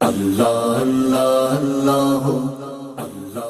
اللہ اللہ اللہ اللہ اللہ اللہ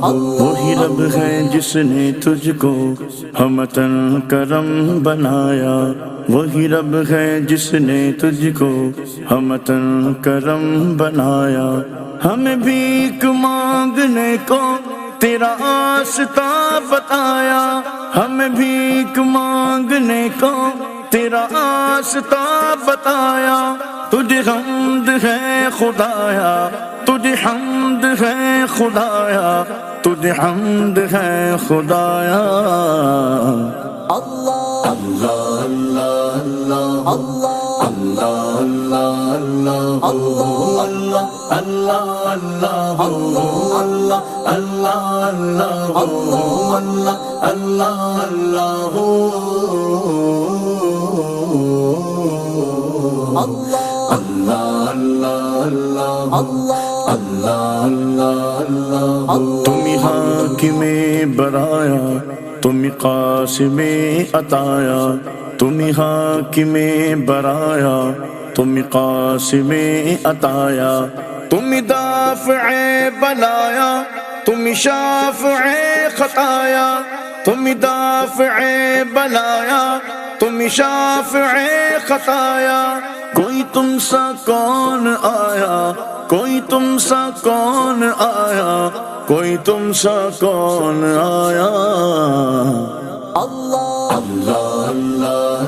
اللہ وہی رب ہے جس نے تجھ کو ہمتن کرم بنایا، وہی رب ہے جس نے تجھ کو ہمتن کرم بنایا، ہمیں بھیک مانگنے کو تیرا آستا بتایا، ہمیں بھیک مانگنے کو تیرا آستا بتایا، تجھے حمد ہے خدایا، تجھے حمد ہے خدایا، تجھے حمد ہے خدایا۔ اللہ اللہ اللہ اللہ اللہ اللہ اللہ اللہ اللہ تم حاکم برایا، تم قاسم عطایا، تم حاکم برایا، تم قاسم عطایا، تم دافع بلایا، تم شافع خطایا، تم دافع بلایا، تم شافع خطایا، کوئی تم سا کون آیا، کوئی تم سا کون آیا، کوئی تم سا کون آیا۔ اللہ اللہ اللہ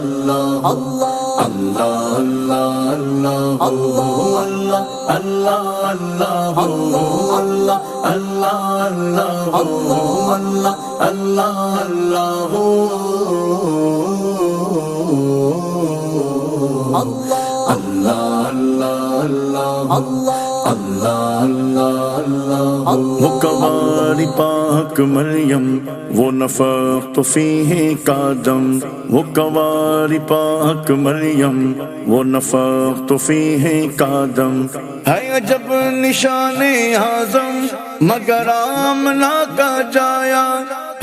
اللہ اللہ اللہ اللہ اللہ وہ قواری پاک مریم، وہ نفخت فیہ کا دم، وہ قواری پاک مریم، وہ نفخت فیہ کا دم، ہے عجب نشان اعظم مگر آمنہ کا جایا،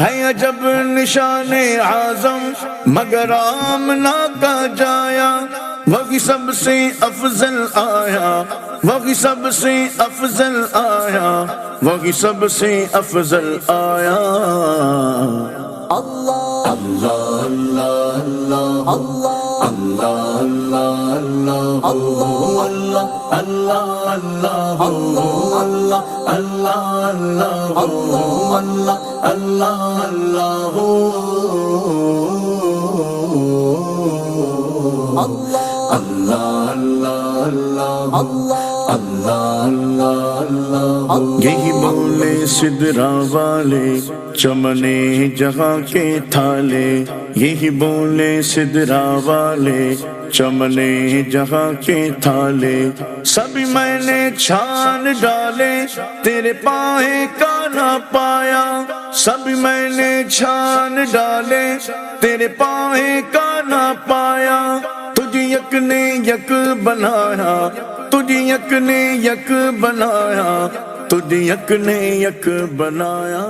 ہے عجب نشان اعظم مگر آمنہ کا جایا، وہی سب سے افضل آیا، وہی سب سے افضل آیا، وہی سب سے افضل آیا۔ اللہ اللہ اللہ اللہ اللہ اللہ اللہ اللہ یہی بولے سدرا والے چمنے جہاں کے تھالے، یہی بولے سدرا والے چمنے جہاں کے تھالے، سبھی میں نے چھان ڈالے تیرے پائے کا نہ پایا، سبھی میں نے چھان ڈالے تیرے پائے کا نہ پایا، تجھے یک نے یک بنایا، تجھ یک نے یک بنایا، تجھ یک نے یک بنایا۔